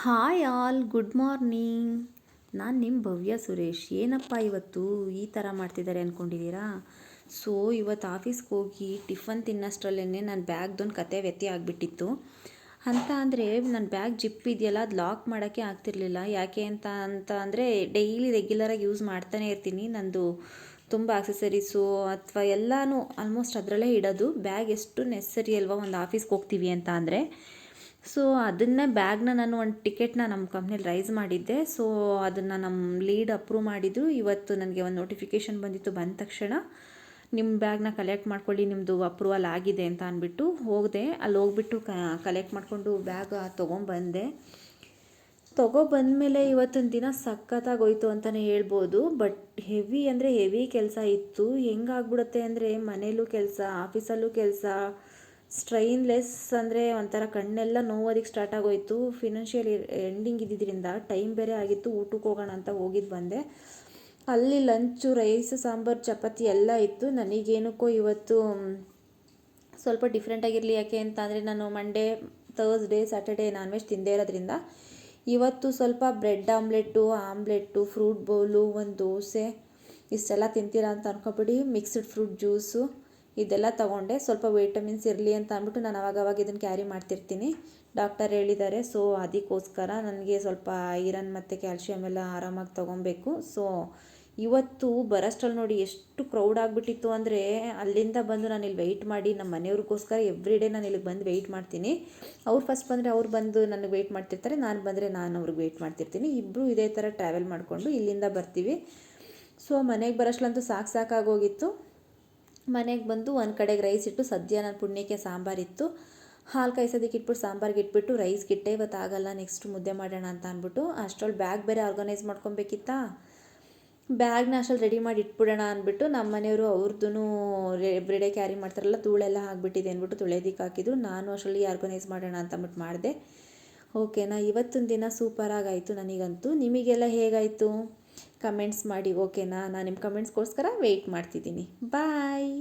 Hi all, good morning. ನಾನು ನಿಮ್ಮ ಭವ್ಯ ಸುರೇಶ್. ಏನಪ್ಪ ಇವತ್ತು ಈ ಥರ ಮಾಡ್ತಿದ್ದಾರೆ ಅಂದ್ಕೊಂಡಿದ್ದೀರಾ? ಸೊ ಇವತ್ತು ಆಫೀಸ್ಗೆ ಹೋಗಿ ಟಿಫನ್ ತಿನ್ನೋಷ್ಟರಲ್ಲೇ ನನ್ನ ಬ್ಯಾಗ್ದೊಂದು ಕತೆ ವ್ಯತ್ಯ ಆಗಿಬಿಟ್ಟಿತ್ತು. ಅಂದರೆ ನನ್ನ ಬ್ಯಾಗ್ ಜಿಪ್ ಇದೆಯಲ್ಲ, ಅದು ಲಾಕ್ ಮಾಡೋಕ್ಕೆ ಆಗ್ತಿರ್ಲಿಲ್ಲ. ಯಾಕೆ ಅಂದರೆ ಡೈಲಿ ರೆಗ್ಯುಲರಾಗಿ ಯೂಸ್ ಮಾಡ್ತಾನೆ ಇರ್ತೀನಿ. ನಂದು ತುಂಬ ಆಕ್ಸೆಸರೀಸು ಅಥವಾ ಎಲ್ಲನೂ ಆಲ್ಮೋಸ್ಟ್ ಅದರಲ್ಲೇ ಇಡೋದು. ಬ್ಯಾಗ್ ಎಷ್ಟು ನೆಸಸರಿ ಅಲ್ವಾ ಒಂದು ಆಫೀಸ್ಗೆ ಹೋಗ್ತೀವಿ ಅಂತ ಅಂದರೆ. ಸೊ ಅದನ್ನು ಬ್ಯಾಗ್ನ ನಾನು ಒಂದು ಟಿಕೆಟ್ನ ನಮ್ಮ ಕಂಪ್ನಿಯಲ್ಲಿ ರೈಸ್ ಮಾಡಿದ್ದೆ. ಸೊ ಅದನ್ನು ನಮ್ಮ ಲೀಡ್ ಅಪ್ರೂವ್ ಮಾಡಿದರು. ಇವತ್ತು ನನಗೆ ಒಂದು ನೋಟಿಫಿಕೇಷನ್ ಬಂದಿತ್ತು. ಬಂದ ತಕ್ಷಣ ನಿಮ್ಮ ಬ್ಯಾಗ್ನ ಕಲೆಕ್ಟ್ ಮಾಡ್ಕೊಳ್ಳಿ, ನಿಮ್ಮದು ಅಪ್ರೂವಲ್ ಆಗಿದೆ ಅಂತ ಅಂದ್ಬಿಟ್ಟು ಹೋಗಿದೆ. ಅಲ್ಲಿ ಹೋಗ್ಬಿಟ್ಟು ಕಲೆಕ್ಟ್ ಮಾಡಿಕೊಂಡು ಬ್ಯಾಗ್ ತೊಗೊಂಬಂದೆ. ತೊಗೊಬಂದಮೇಲೆ ಇವತ್ತಿನ ದಿನ ಸಖತ್ತಾಗೋಯ್ತು ಅಂತಲೇ ಹೇಳ್ಬೋದು. ಬಟ್ ಹೆವಿ ಅಂದರೆ ಹೆವಿ ಕೆಲಸ ಇತ್ತು. ಹೆಂಗಾಗ್ಬಿಡುತ್ತೆ ಅಂದರೆ ಮನೇಲೂ ಕೆಲಸ, ಆಫೀಸಲ್ಲೂ ಕೆಲಸ, ಸ್ಟ್ರೈನ್ಲೆಸ್ ಅಂದರೆ ಒಂಥರ ಕಣ್ಣೆಲ್ಲ ನೋವೋದಕ್ಕೆ ಸ್ಟಾರ್ಟ್ ಆಗೋಯಿತು. ಫಿನಾನ್ಷಿಯಲ್ ಎಂಡಿಂಗ್ ಇದ್ದಿದ್ದರಿಂದ ಟೈಮ್ ಬೇರೆ ಆಗಿತ್ತು. ಊಟಕ್ಕೆ ಹೋಗೋಣ ಅಂತ ಹೋಗಿದ್ದು ಬಂದೆ. ಅಲ್ಲಿ ಲಂಚು, ರೈಸ್, ಸಾಂಬಾರು, ಚಪಾತಿ ಎಲ್ಲ ಇತ್ತು. ನನಗೇನಕ್ಕೋ ಇವತ್ತು ಸ್ವಲ್ಪ ಡಿಫ್ರೆಂಟಾಗಿರಲಿ. ಯಾಕೆ ಅಂತ ಅಂದರೆ ನಾನು Monday, Thursday, Saturday non veg ತಿಂದೇ ಇರೋದ್ರಿಂದ ಇವತ್ತು ಸ್ವಲ್ಪ ಬ್ರೆಡ್ ಆಮ್ಲೆಟ್ಟು, ಫ್ರೂಟ್ ಬೌಲು, ಒಂದು ದೋಸೆ ಇಷ್ಟೆಲ್ಲ ತಿಂತೀರಾ ಅಂತ ಅನ್ಕೊಬಿಡಿ. ಮಿಕ್ಸ್ಡ್ ಫ್ರೂಟ್ ಜ್ಯೂಸು ಇದೆಲ್ಲ ತೊಗೊಂಡೆ. ಸ್ವಲ್ಪ ವಿಟಮಿನ್ಸ್ ಇರಲಿ ಅಂತ ಅಂದ್ಬಿಟ್ಟು ನಾನು ಅವಾಗವಾಗ ಇದನ್ನು ಕ್ಯಾರಿ ಮಾಡ್ತಿರ್ತೀನಿ. ಡಾಕ್ಟರ್ ಹೇಳಿದ್ದಾರೆ. ಸೊ ಅದಕ್ಕೋಸ್ಕರ ನನಗೆ ಸ್ವಲ್ಪ ಐರನ್ ಮತ್ತು ಕ್ಯಾಲ್ಶಿಯಮ್ ಎಲ್ಲ ಆರಾಮಾಗಿ ತೊಗೊಬೇಕು. ಸೊ ಇವತ್ತು ಬರೋಷ್ಟ್ರಲ್ಲಿ ನೋಡಿ ಎಷ್ಟು ಕ್ರೌಡ್ ಆಗಿಬಿಟ್ಟಿತ್ತು ಅಂದರೆ, ಅಲ್ಲಿಂದ ಬಂದು ನಾನು ಇಲ್ಲಿ ವೆಯ್ಟ್ ಮಾಡಿ ನಮ್ಮ ಮನೆಯವ್ರಿಗೋಸ್ಕರ ಎವ್ರಿ ಡೇ ನಾನು ಇಲ್ಲಿಗೆ ಬಂದು ವೆಯ್ಟ್ ಮಾಡ್ತೀನಿ. ಅವ್ರು ಫಸ್ಟ್ ಬಂದರೆ ಅವ್ರು ಬಂದು ನನಗೆ ವೆಯ್ಟ್ ಮಾಡ್ತಿರ್ತಾರೆ, ನಾನು ಬಂದರೆ ನಾನು ಅವ್ರಿಗೆ ವೆಯ್ಟ್ ಮಾಡ್ತಿರ್ತೀನಿ. ಇಬ್ಬರು ಇದೇ ಥರ ಟ್ರಾವೆಲ್ ಮಾಡಿಕೊಂಡು ಇಲ್ಲಿಂದ ಬರ್ತೀವಿ. ಸೊ ಮನೆಗೆ ಬರೋಷ್ಟ್ಲಂತೂ ಸಾಕಾಗೋಗಿತ್ತು. ಮನೆಗೆ ಬಂದು ಒಂದು ಕಡೆಗೆ ರೈಸ್ ಇಟ್ಟು, ಸದ್ಯ ನನ್ನ ಪುಣ್ಯಕ್ಕೆ ಸಾಂಬಾರಿತ್ತು. ಹಾಲು ಕಾಯಿಸೋದಕ್ಕೆ ಇಟ್ಬಿಟ್ಟು ಸಾಂಬಾರಿಗೆ ಇಟ್ಬಿಟ್ಟು ರೈಸ್ಗೆ ಇಟ್ಟೆ. ಇವತ್ತು ಆಗಲ್ಲ, ನೆಕ್ಸ್ಟ್ ಮುದ್ದೆ ಮಾಡೋಣ ಅಂತ ಅಂದ್ಬಿಟ್ಟು ಅಷ್ಟರಲ್ಲಿ ಬ್ಯಾಗ್ ಬೇರೆ ಆರ್ಗನೈಸ್ ಮಾಡ್ಕೊಬೇಕಿತ್ತಾ. ಬ್ಯಾಗ್ನ ಅಷ್ಟರಲ್ಲಿ ರೆಡಿ ಮಾಡಿ ಇಟ್ಬಿಡೋಣ ಅಂದ್ಬಿಟ್ಟು ನಮ್ಮ ಮನೆಯವರು ಅವ್ರದ್ದು ಎವ್ರಿಡೇ ಕ್ಯಾರಿ ಮಾಡ್ತಾರಲ್ಲ, ಧೂಳೆಲ್ಲ ಆಗಿಬಿಟ್ಟಿದೆ ಅಂದ್ಬಿಟ್ಟು ತೊಳೆಯೋದಕ್ಕೆ ಹಾಕಿದ್ರು. ನಾನು ಅಷ್ಟರಲ್ಲಿ ಆರ್ಗನೈಸ್ ಮಾಡೋಣ ಅಂತ ಅಂದ್ಬಿಟ್ಟು ಮಾಡಿದೆ. ಓಕೆನಾ, ಇವತ್ತಿನ ದಿನ ಸೂಪರಾಗಾಯಿತು ನನಗಂತೂ. ನಿಮಗೆಲ್ಲ ಹೇಗಾಯಿತು ಕಮೆಂಟ್ಸ್ ಮಾಡಿ. ಓಕೆನಾ, ನಾನು ನಿಮ್ಮ ಕಮೆಂಟ್ಸ್ಗೋಸ್ಕರ ವೆಯ್ಟ್ ಮಾಡ್ತಿದ್ದೀನಿ. ಬಾಯ್.